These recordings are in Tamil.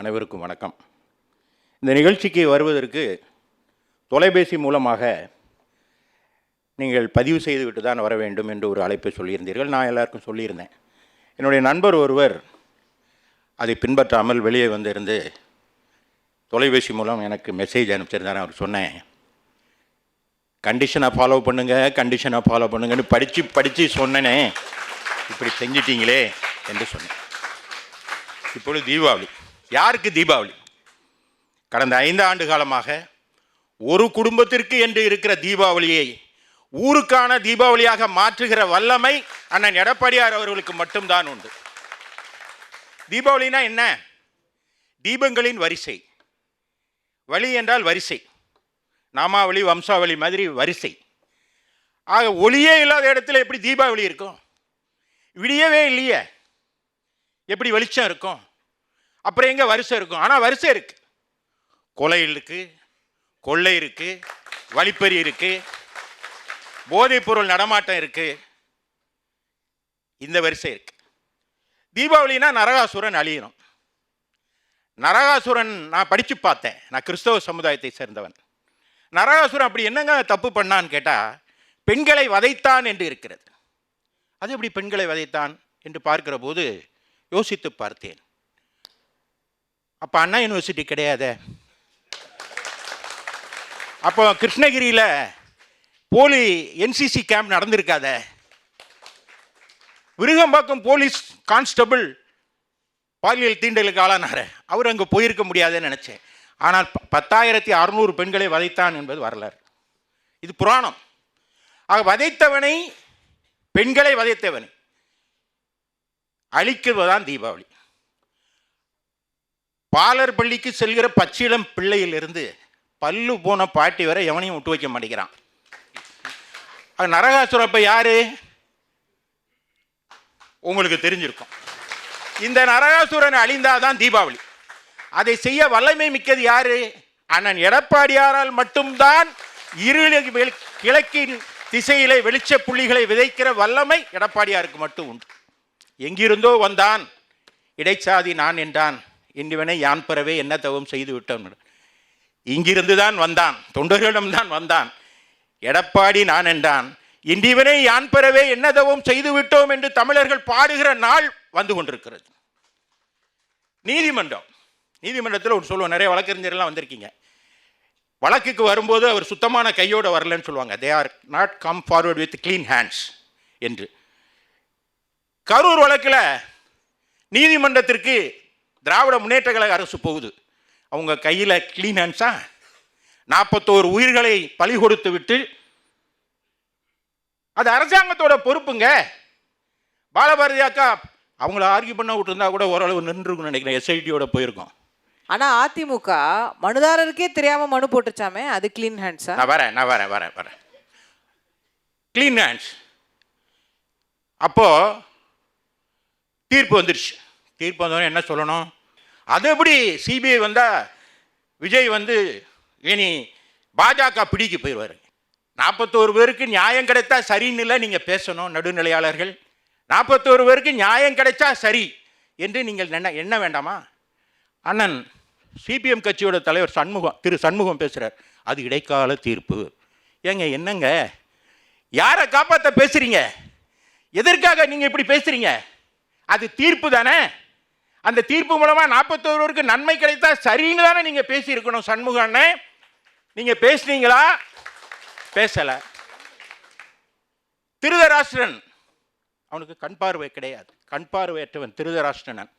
அனைவருக்கும் வணக்கம். இந்த நிகழ்ச்சிக்கு வருவதற்கு தொலைபேசி மூலமாக நீங்கள் பதிவு செய்துவிட்டு தான் வர வேண்டும் என்று ஒரு அழைப்பை சொல்லியிருந்தீர்கள். நான் எல்லாருக்கும் சொல்லியிருந்தேன். என்னுடைய நண்பர் ஒருவர் அதை பின்பற்றாமல் வெளியே வந்திருந்து தொலைபேசி மூலம் எனக்கு மெசேஜ் அனுப்பிச்சிருந்தார். அவர் சொன்னேன், கண்டிஷனை ஃபாலோ பண்ணுங்கன்னு படித்து சொன்னேனே, இப்படி செஞ்சிட்டீங்களே என்று சொன்னேன். இப்பொழுது தீபாவளி. யாருக்கு தீபாவளி? கடந்த 5 ஆண்டு காலமாக ஒரு குடும்பத்திற்கு என்று இருக்கிற தீபாவளியை ஊருக்கான தீபாவளியாக மாற்றுகிற வல்லமை அண்ணன் எடப்பாடியார் அவர்களுக்கு மட்டும்தான் உண்டு. தீபாவளினா என்ன? தீபங்களின் வரிசை. வழி என்றால் வரிசை, நாமாவளி வம்சாவளி மாதிரி வரிசை. ஆக ஒளியே இல்லாத இடத்துல எப்படி தீபாவளி இருக்கும்? விடியவே இல்லையே, எப்படி வெளிச்சம் இருக்கும்? அப்புறம் எங்கே வரிசை இருக்கும்? ஆனால் வரிசை இருக்கு. கொலை இருக்கு, கொள்ளை இருக்கு, வழிப்பறி இருக்கு, போதைப் பொருள் நடமாட்டம் இருக்கு. இந்த வரிசை இருக்கு. தீபாவளினா நரகாசுரன் அழியணும். நரகாசுரன் நான் படித்து பார்த்தேன். நான் கிறிஸ்தவ சமுதாயத்தை சேர்ந்தவன். நரகாசுரன் அப்படி என்னங்க தப்பு பண்ணான்னு கேட்டால், பெண்களை வதைத்தான் என்று இருக்கிறது. அது எப்படி பெண்களை வதைத்தான் என்று பார்க்கிற போது யோசித்து பார்த்தேன். அப்போ அண்ணா யூனிவர்சிட்டி கிடையாது. அப்போ கிருஷ்ணகிரியில் போலி என்சிசி கேம்ப் நடந்திருக்காத. விருகம்பாக்கம் போலீஸ் கான்ஸ்டபிள் பாலியல் தீண்டலுக்கு ஆளானார். அவர் அங்கே போயிருக்க முடியாதுன்னு நினச்சேன். ஆனால் 10,600 பெண்களை வதைத்தான் என்பது வரலாறு. இது புராணம். ஆக வதைத்தவனை, பெண்களை வதைத்தவனை அழிக்கிறதுதான் தீபாவளி. பாலர் பள்ளிக்கு செல்கிற பச்சிளம் பிள்ளையிலிருந்து பல்லு போன பாட்டி வரை எவனையும் விட்டு வைக்க மாட்டேங்கிறான். நரகாசுரப்ப யாரு உங்களுக்கு தெரிஞ்சிருக்கும். இந்த நரகாசுரன் அழிந்தாதான் தீபாவளி. அதை செய்ய வல்லமை மிக்கது யாரு? அண்ணன் எடப்பாடியாரால் மட்டும்தான். கிழக்கின் திசையிலே வெளிச்ச புள்ளிகளை விதைக்கிற வல்லமை எடப்பாடியாருக்கு மட்டும் உண்டு. எங்கிருந்தோ வந்தான், இடைச்சாதி நான் என்றான், இன்றுவனை யான் பெறவே என்ன தவம் செய்து விட்டோம். இங்கிருந்து தான் வந்தான், தொண்டர்களிடம்தான் வந்தான். எடப்பாடி நான் என்றான், இன்றிவனை யான் பெறவே என்ன தவம் செய்து விட்டோம் என்று தமிழர்கள் பாடுகிற நாள் வந்து கொண்டிருக்கிறது. நீதிமன்றத்தில் ஒரு சொல்லுவோம், நிறைய வழக்கறிஞர்கள்லாம் வந்திருக்கீங்க. வழக்குக்கு வரும்போது அவர் சுத்தமான கையோடு வரலன்னு சொல்லுவாங்க. They are not come forward with clean hands என்று. கரூர் வழக்கில் நீதிமன்றத்திற்கு திராவிட முன்னேற்ற கழக அரசு போகுது. அவங்க கையில் கிளீன் ஹேண்ட்ஸா? 41 உயிர்களை பலி கொடுத்து விட்டு, அது அரசாங்கத்தோட பொறுப்புங்க. பாலபாரதி அக்கா அவங்கள ஆர்கியூ பண்ண விட்டுருந்தா கூட ஓரளவு நின்றுருக்குன்னு நினைக்கிறேன். எஸ்ஐடியோட போயிருக்கோம். ஆனால் அதிமுக மனுதாரருக்கே தெரியாமல் மனு போட்டுச்சாமே, அது கிளீன் ஹேண்ட்ஸா? நான் வரேன். Clean hands. அப்போ தீர்ப்பு வந்துருச்சு. தீர்ப்பு வந்தோடனே என்ன சொல்லணும்? அது எப்படி சிபிஐ வந்தால் விஜய் இனி பாஜக பிடிக்கு போயிடுவார். 41 பேருக்கு நியாயம் கிடைத்தா சரின்னு இல்லை நீங்கள் பேசணும். நடுநிலையாளர்கள் 41 பேருக்கு நியாயம் கிடைச்சா சரி என்று நீங்கள் என்ன வேண்டாமா? அண்ணன் சிபிஎம் கட்சியோட தலைவர் திரு சண்முகம் பேசுகிறார், அது இடைக்கால தீர்ப்பு. ஏங்க என்னங்க, யாரை காப்பாற்ற பேசுறீங்க? எதற்காக நீங்கள் இப்படி பேசுறீங்க? அது தீர்ப்பு தானே. அந்த தீர்ப்பு மூலமாக 41 பேருக்கு நன்மை கிடைத்தா சரின்னு தானே நீங்கள் பேசியிருக்கணும். சண்முக அண்ணன், நீங்கள் பேசுனீங்களா? பேசலை. திருதராஷ்டிரன், அவனுக்கு கண் பார்வை கிடையாது. கண் பார்வையற்றவன் திருதராஷ்டிரன்.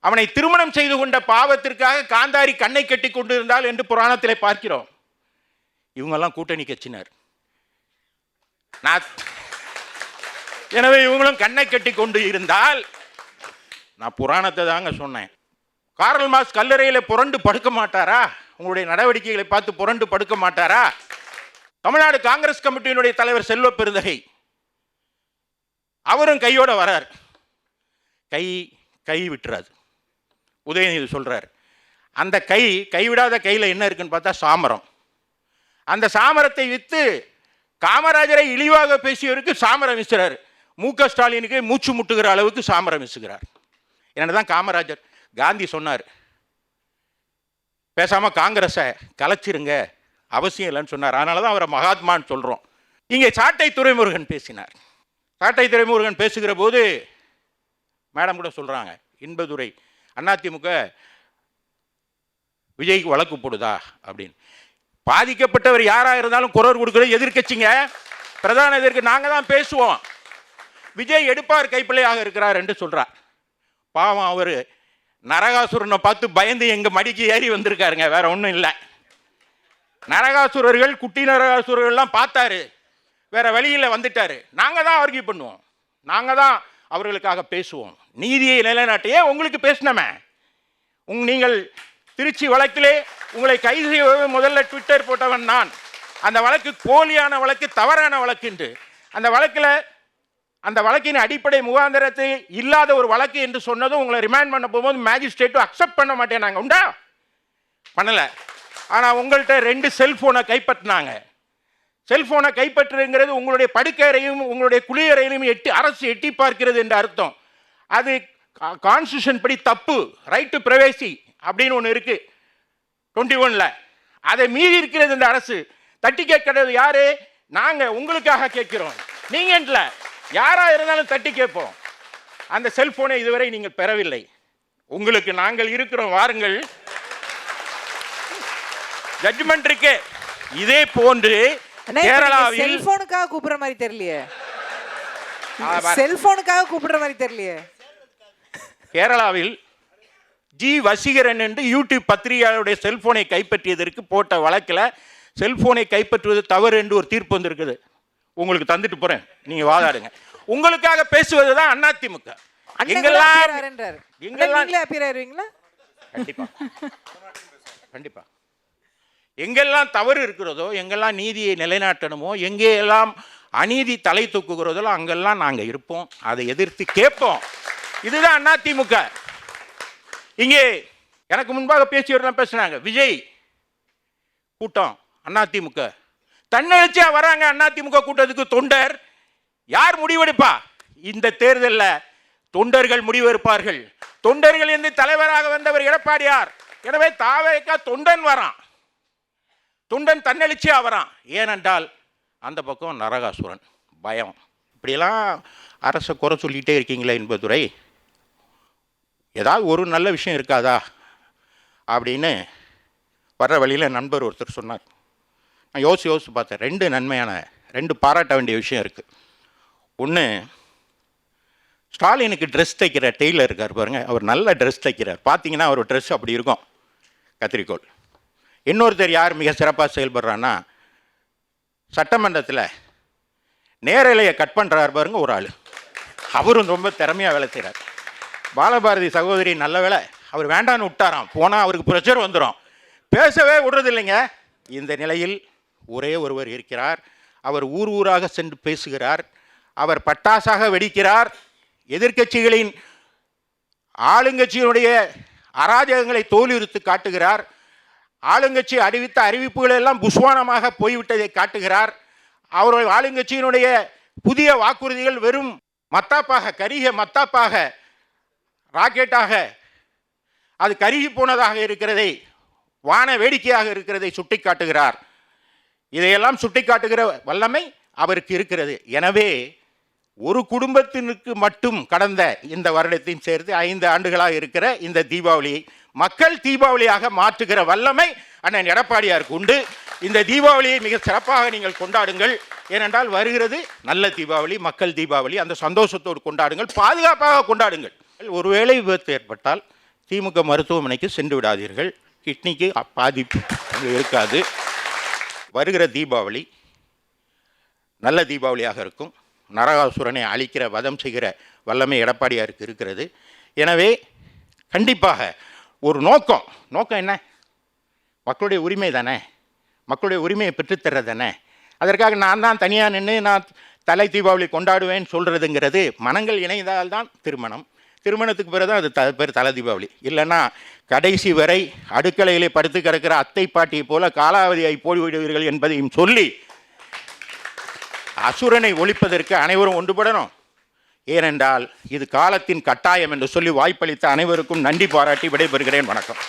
அவனை திருமணம் செய்து கொண்ட பாவத்திற்காக காந்தாரி கண்ணை கட்டி கொண்டு இருந்தால் என்று புராணத்திலே பார்க்கிறோம். இவங்கெல்லாம் கூட்டணி கட்சினர். எனவே இவங்களும் கண்ணை கட்டி கொண்டு இருந்தால், நான் புராணத்தை தாங்க சொன்னேன். கார்ல் மார்க்ஸ் கல்லறையில் புரண்டு படுக்க மாட்டாரா? உங்களுடைய நடவடிக்கைகளை பார்த்து புரண்டு படுக்க மாட்டாரா? தமிழ்நாடு காங்கிரஸ் கமிட்டியினுடைய தலைவர் செல்வ பெருந்தகை, அவரும் கையோட வரார். கை விட்டுறாது. உதயநிதி சொல்றார், அந்த கைவிடாத கையில் என்ன இருக்குன்னு பார்த்தா சாமரம். அந்த சாமரத்தை விற்று காமராஜரை இழிவாக பேசியவருக்கு சாமரம் வீசுகிறார். மு.க. ஸ்டாலினுக்கு மூச்சு முட்டுகிற அளவுக்கு சாமரம் வீசுகிறார். என்னதான் காமராஜர். காந்தி சொன்னார், பேசாமல் காங்கிரஸை கலைச்சிருங்க, அவசியம் இல்லைன்னு சொன்னார். அதனால தான் அவரை மகாத்மான்னு சொல்கிறோம். இங்கே சாட்டை துரைமுருகன் பேசினார். சாட்டை துரைமுருகன் பேசுகிற போது மேடம் கூட சொல்கிறாங்க, இன்பதுரை அதிமுக விஜய்க்கு வழக்கு போடுதா அப்படின்னு. பாதிக்கப்பட்டவர் யாராக இருந்தாலும் குரல் கொடுக்குறது எதிர்க்கட்சிங்க, பிரதான எதிர்க்கு நாங்கள் தான் பேசுவோம். விஜய் எடுப்பார் கைப்பிள்ளையாக இருக்கிறார் என்று சொல்கிறார். பாவம், அவர் நரகாசுரனை பார்த்து பயந்து எங்கள் மடிக்கு ஏறி வந்திருக்காருங்க, வேற ஒன்றும் இல்லை. நரகாசுரர்கள், குட்டி நரகாசுரர்கள்லாம் பார்த்தாரு, வேற வழியில் வந்துட்டாரு. நாங்கள் தான் ஆர்கியூ பண்ணுவோம், நாங்கள் தான் அவர்களுக்காக பேசுவோம். நீதியை நிலைநாட்டியே உங்களுக்கு பேசினமே. நீங்கள் திருச்சி வழக்கிலே உங்களை கைது செய்ய முதல்ல ட்விட்டர் போட்டவன் நான். அந்த வழக்கு போலியான வழக்கு, தவறான வழக்கு என்று. அந்த வழக்கின் அடிப்படை முகாந்திரத்தை இல்லாத ஒரு வழக்கு என்று சொன்னதும் உங்களை ரிமாண்ட் பண்ண போகும்போது மேஜிஸ்ட்ரேட்டும் அக்செப்ட் பண்ண மாட்டேன். நாங்கள் உண்டா பண்ணலை. ஆனால் உங்கள்கிட்ட 2 செல்ஃபோனை கைப்பற்றினாங்க. செல்ஃபோனை கைப்பற்றுங்கிறது உங்களுடைய படுக்கையறையும் உங்களுடைய குளியறையிலும் அரசு எட்டி பார்க்கிறது என்று அர்த்தம். அது கான்ஸ்டியூஷன் படி தப்பு. ரைட் டு பிரைவேசி அப்படின்னு ஒன்று இருக்கு 21ல். அதை மீறி இருக்கிறது இந்த அரசு. தட்டி கேட்கிறது யாரு? நாங்கள் உங்களுக்காக கேட்கிறோம், நீங்க யாரா இருந்தாலும் தட்டி கேட்போம். அந்த செல்போனை இதுவரை நீங்கள் பெறவில்லை. உங்களுக்கு நாங்கள் இருக்கிறோம், வாருங்கள். ஜட்ஜ்மெண்ட் இருக்கு. இதே போன்று கேரளாவில் செல்போனுக்காக கூப்பிடுற மாதிரி தெரியலையே, செல்போனுக்காக கூப்பிடுற மாதிரி தெரியலையே. கேரளாவில் ஜி வசீகரன் என்று யூடியூப் பத்திரிகையாளருடைய செல்போனை கைப்பற்றியதற்கு போட்ட வழக்கில் செல்போனை கைப்பற்றுவது தவறு என்று ஒரு தீர்ப்பு வந்திருக்குது. உங்களுக்கு தந்துட்டு போறேன், நீங்க வாதாடுங்க. உங்களுக்காக பேசுவது தான் அதிமுக. கண்டிப்பா எங்கெல்லாம் தவறு இருக்கிறதோ, எங்கெல்லாம் நீதியை நிலைநாட்டணுமோ, எங்கெல்லாம் அநீதி தலை தூக்குகிறதோ அங்கெல்லாம் நாங்கள் இருப்போம். அதை எதிர்த்து கேட்போம். இதுதான் அதிமுக. இங்கே எனக்கு முன்பாக பேசியவர்கள் பேசினாங்க, விஜய் கூட்டம் அதிமுக தன்னெழுச்சியா வராங்க. அதிமுக கூட்டத்துக்கு தொண்டர் யார் முடிவெடுப்பா? இந்த தேர்தலில் தொண்டர்கள் முடிவெடுப்பார்கள். தொண்டர்கள் என்று தலைவராக வந்தவர் எடப்பாடியார். எனவே தாவேக்கா தொண்டன் வரான், தொண்டன் தன்னெழுச்சியா வரான். ஏனென்றால் அந்த பக்கம் நரகாசுரன் பயம். இப்படியெல்லாம் அரசை குறை சொல்லிகிட்டே இருக்கீங்களே இன்பதுரை, ஏதாவது ஒரு நல்ல விஷயம் இருக்காதா அப்படின்னு வர்ற வழியில் நண்பர் ஒருத்தர் சொன்னார். நான் யோசிச்சு பார்த்தேன். 2 பாராட்ட வேண்டிய விஷயம் இருக்குது. ஒன்று, ஸ்டாலினுக்கு ட்ரெஸ் தைக்கிற டெய்லர் இருக்கார் பாருங்கள், அவர் நல்ல ட்ரெஸ் தைக்கிறார். பார்த்தீங்கன்னா அவர் ட்ரெஸ் அப்படி இருக்கும், கத்திரிக்கோள். இன்னொருத்தர் யார் மிக சிறப்பாக செயல்படுறான்னா, சட்டமன்றத்தில் நேரலையை கட் பண்ணுறாரு பாருங்க ஒரு ஆள், அவரும் ரொம்ப திறமையாக வேலை செய்கிறார். பாலபாரதி சகோதரி நல்ல வேலை, அவர் வேண்டான்னு விட்டாராம். போனால் அவருக்கு ப்ரெஷர் வந்துடும், பேசவே விடுறது இல்லைங்க. இந்த நிலையில் ஒரே ஒருவர் இருக்கிறார். அவர் ஊர் ஊராக சென்று பேசுகிறார். அவர் பட்டாசாக வெடிக்கிறார். எதிர்க்கட்சிகளின் ஆளுங்கட்சியினுடைய அராஜகங்களை தோலுரித்து காட்டுகிறார். ஆளுங்கட்சி அறிவித்த அறிவிப்புகள் எல்லாம் புஷ்வானமாக போய்விட்டதை காட்டுகிறார். அவர்கள் ஆளுங்கட்சியினுடைய புதிய வாக்குறுதிகள் வெறும் மத்தாப்பாக, கருகிய மத்தாப்பாக, ராக்கெட்டாக அது கருகி போனதாக இருக்கிறதை, வான வேடிக்கையாக இருக்கிறதை சுட்டி காட்டுகிறார். இதையெல்லாம் சுட்டி காட்டுகிற வல்லமை அவருக்கு இருக்கிறது. எனவே ஒரு குடும்பத்தினருக்கு மட்டும் கடந்த இந்த வருடத்தையும் சேர்த்து 5 ஆண்டுகளாக இருக்கிற இந்த தீபாவளியை மக்கள் தீபாவளியாக மாற்றுகிற வல்லமை அண்ணன் எடப்பாடியாருக்கு உண்டு. இந்த தீபாவளியை மிக சிறப்பாக நீங்கள் கொண்டாடுங்கள். ஏனென்றால் வருகிறது நல்ல தீபாவளி, மக்கள் தீபாவளி. அந்த சந்தோஷத்தோடு கொண்டாடுங்கள், பாதுகாப்பாக கொண்டாடுங்கள். ஒருவேளை விபத்து ஏற்பட்டால் திமுக மருத்துவமனைக்கு சென்று விடாதீர்கள். கிட்னிக்கு பாதிப்பு இருக்காது. வருகிற தீபாவளி நல்ல தீபாவளியாக இருக்கும். நரகாசுரனை அழிக்கிற, வதம் செய்கிற வல்லமை எடப்பாடியாருக்கு இருக்கிறது. எனவே கண்டிப்பாக ஒரு நோக்கம் என்ன? மக்களுடைய உரிமை தானே, மக்களுடைய உரிமையை பெற்றுத்தர்றது தானே. அதற்காக நான் தான் தனியாக நின்று நான் தலை தீபாவளி கொண்டாடுவேன் சொல்கிறதுங்கிறது, மனங்கள் இணைந்தால்தான் திருமணம். திருமணத்துக்கு பிறகு தான் அது பேர் தலை தீபாவளி. இல்லைன்னா கடைசி வரை அடுக்கலையிலே படுத்து கிடக்கிற அத்தை பாட்டியை போல காலாவதியை போய்விடுவீர்கள் என்பதையும் சொல்லி அசுரனை ஒழிப்பதற்கு அனைவரும் ஒன்றுபடணும். ஏனென்றால் இது காலத்தின் கட்டாயம் என்று சொல்லி வாய்ப்பளித்த அனைவருக்கும் நன்றி பாராட்டி விடைபெறுகிறேன். வணக்கம்.